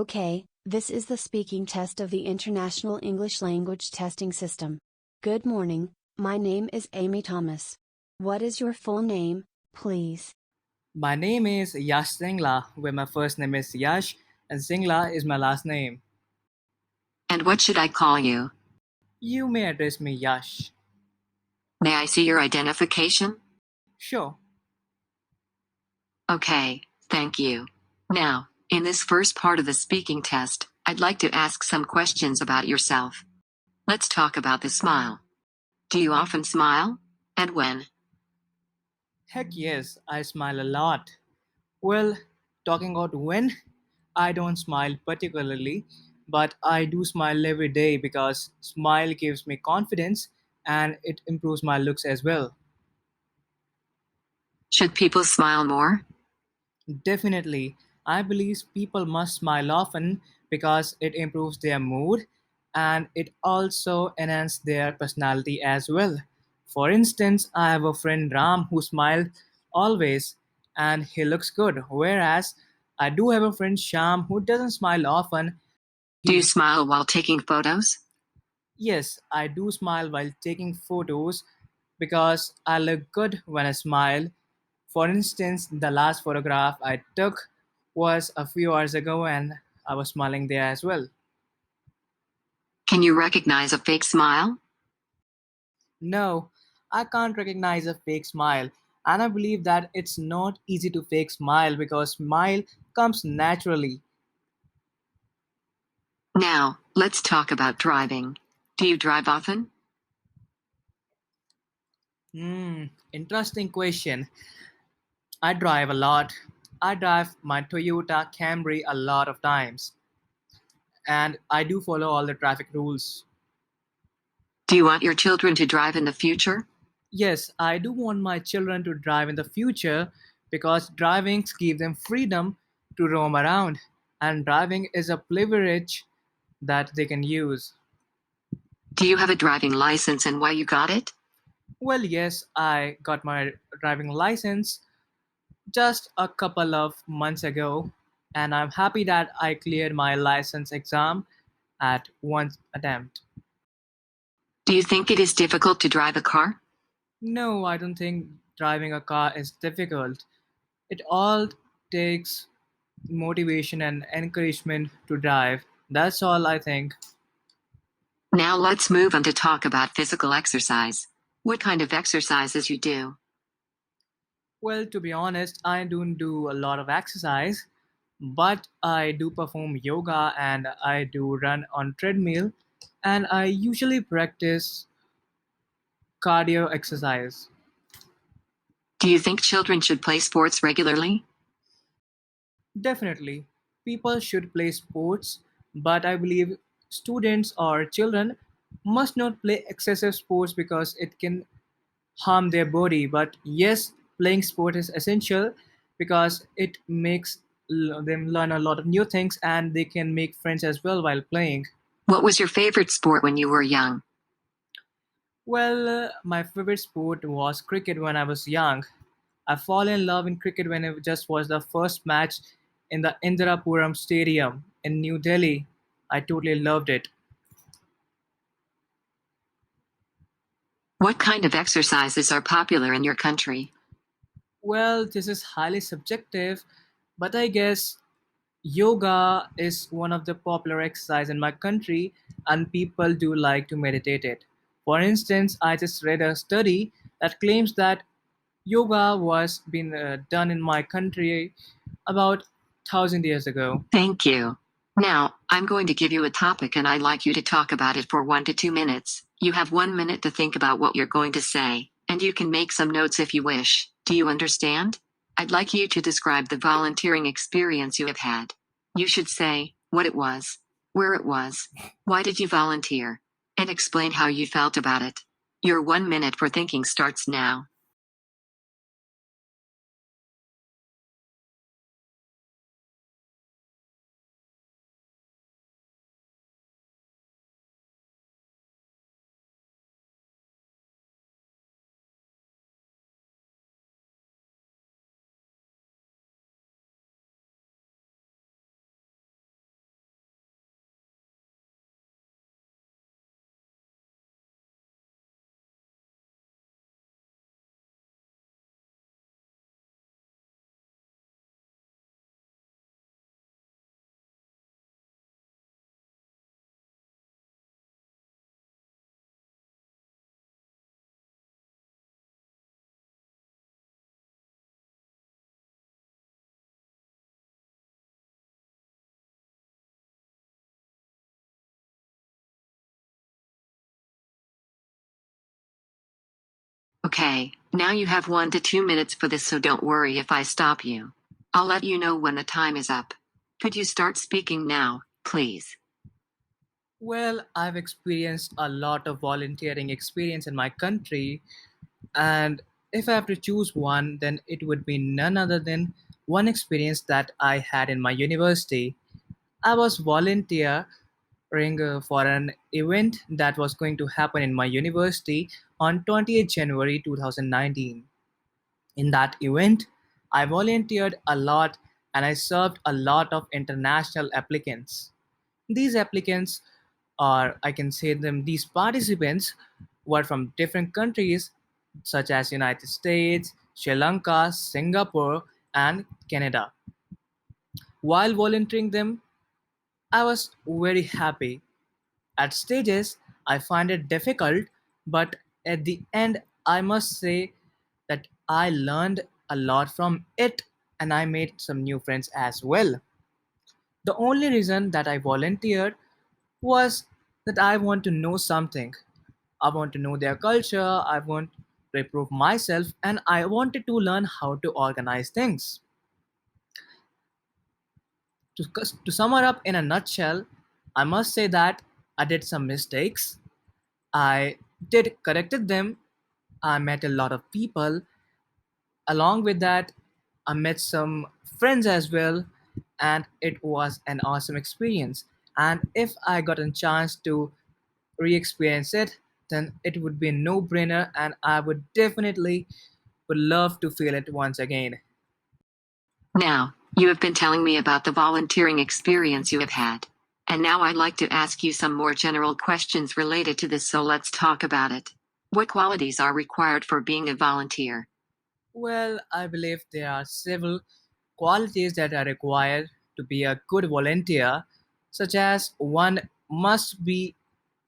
Okay, this is the speaking test of the International English Language Testing System. Good morning, my name is Amy Thomas. What is your full name, please? My name is Yash Singla, where my first name is Yash and Singla is my last name. And what should I call you? You may address me Yash. May I see your identification? Sure. Okay, thank you. Now, in this first part of the speaking test, I'd like to ask some questions about yourself. Let's talk about the smile. Do you often smile? And when? Heck yes, I smile a lot. Well, talking about when, I don't smile particularly, but I do smile every day because smile gives me confidence and it improves my looks as well. Should people smile more? Definitely, I believe people must smile often because it improves their mood and it also enhances their personality as well. For instance, I have a friend Ram who smiles always and he looks good, whereas I do have a friend Sham who doesn't smile often. Do you He, smile while taking photos? yes, I do smile while taking photos because I look good when I smile. For instance, the last photograph I took was a few hours ago and I was smiling there as well. Can you recognize a fake smile? No, I can't recognize a fake smile. And I believe that it's not easy to fake smile because smile comes naturally. Now, let's talk about driving. Do you drive often? Interesting question. I drive a lot. I drive my Toyota Camry a lot of times. And I do follow all the traffic rules. Do you want your children to drive in the future? Yes, I do want my children to drive in the future because driving gives them freedom to roam around, and driving is a privilege that they can use. Do you have a driving license and why you got it? Well, yes, I got my driving license just a couple of months ago, and I'm happy that I cleared my license exam at one attempt. Do you think it is difficult to drive a car? No, I don't think driving a car is difficult. It all takes motivation and encouragement to drive. That's all I think. Now let's move on to talk about physical exercise. What kind of exercises you do? Well, to be honest, I don't do a lot of exercise, but I do perform yoga and I do run on treadmill and I usually practice cardio exercise. Do you think children should play sports regularly? Definitely, people should play sports, but I believe students or children must not play excessive sports because it can harm their body. But yes, playing sport is essential because it makes them learn a lot of new things and they can make friends as well while playing. What was your favorite sport when you were young? Well, my favorite sport was cricket when I was young. I fall in love in cricket when it just was the first match in the Indirapuram Stadium in New Delhi. I totally loved it. What kind of exercises are popular in your country? Well, this is highly subjective, but I guess yoga is one of the popular exercise in my country and people do like to meditate it. For instance, I just read a study that claims that yoga was been done in my country about 1,000 years ago. Thank you. Now, I'm going to give you a topic and I'd like you to talk about it for 1 to 2 minutes. You have 1 minute to think about what you're going to say, and you can make some notes if you wish. Do you understand? I'd like you to describe the volunteering experience you have had. You should say what it was, where it was, why did you volunteer, and explain how you felt about it. Your 1 minute for thinking starts now. Okay, now you have 1 to 2 minutes for this, so don't worry if I stop you. I'll let you know when the time is up. Could you start speaking now, please? Well, I've experienced a lot of volunteering experience in my country, and if I have to choose one, then it would be none other than one experience that I had in my university. I was volunteering for an event that was going to happen in my university on 28th January 2019. In that event, I volunteered a lot and I served a lot of international applicants. These applicants, or I can say them, these participants were from different countries such as United States, Sri Lanka, Singapore, and Canada. While volunteering them, I was very happy. At stages, I find it difficult, but at the end, I must say that I learned a lot from it and I made some new friends as well. The only reason that I volunteered was that I want to know something. I want to know their culture, I want to improve myself, and I wanted to learn how to organize things. To sum it up in a nutshell, I must say that I did some mistakes. I did corrected them. I met a lot of people. Along with that, I met some friends as well, and it was an awesome experience. And if I got a chance to re-experience it, then it would be a no-brainer, and I would definitely would love to feel it once again. Now, you have been telling me about the volunteering experience you have had. And now I'd like to ask you some more general questions related to this, so let's talk about it. What qualities are required for being a volunteer? Well, I believe there are several qualities that are required to be a good volunteer, such as one must be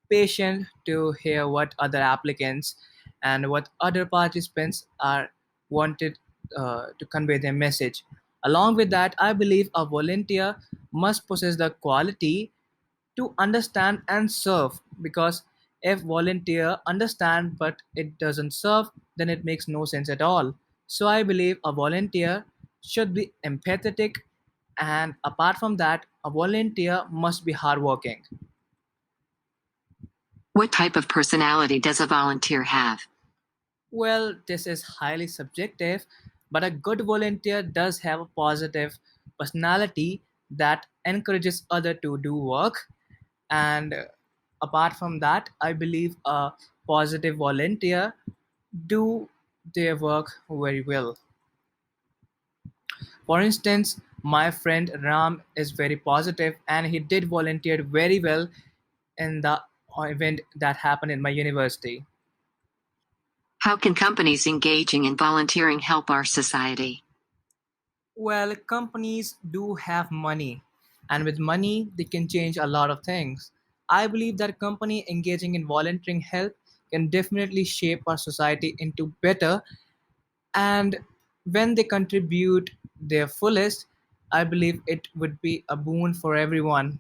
patient to hear what other applicants and what other participants are wanted to convey their message. Along with that, I believe a volunteer must possess the quality to understand and serve, because if volunteer understand but it doesn't serve, then it makes no sense at all. So I believe a volunteer should be empathetic, and apart from that, a volunteer must be hardworking. What type of personality does a volunteer have? Well, this is highly subjective, but a good volunteer does have a positive personality that encourages other to do work. And apart from that, I believe a positive volunteer do their work very well. For instance, my friend Ram is very positive and he did volunteer very well in the event that happened in my university. How can companies engaging in volunteering help our society? Well, companies do have money, and with money, they can change a lot of things. I believe that company engaging in volunteering help can definitely shape our society into better, and when they contribute their fullest, I believe it would be a boon for everyone.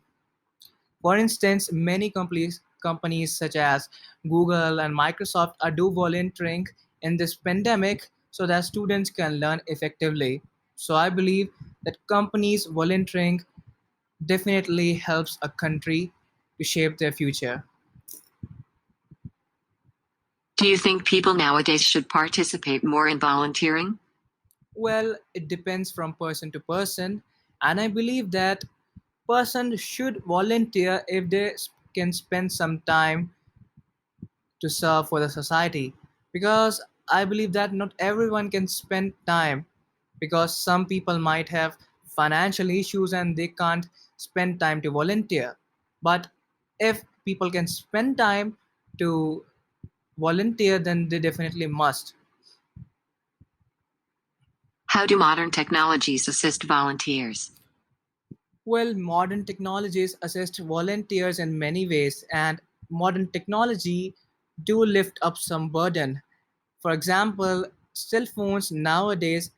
For instance, many companies such as Google and Microsoft are do volunteering in this pandemic so that students can learn effectively. So I believe that companies volunteering definitely helps a country to shape their future. Do you think people nowadays should participate more in volunteering? Well, it depends from person to person, and I believe that person should volunteer if they can spend some time to serve for the society, because I believe that not everyone can spend time, because some people might have financial issues and they can't spend time to volunteer. But if people can spend time to volunteer, then they definitely must. How do modern technologies assist volunteers? Well, modern technologies assist volunteers in many ways, and modern technology do lift up some burden. For example, cell phones nowadays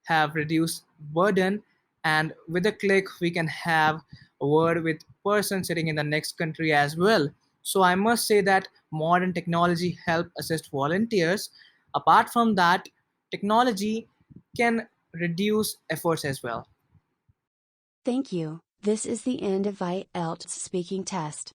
have reduced burden, and with a click, we can have a word with person sitting in the next country as well. So I must say that modern technology help assist volunteers. Apart from that, technology can reduce efforts as well. Thank you. This is the end of IELTS speaking test.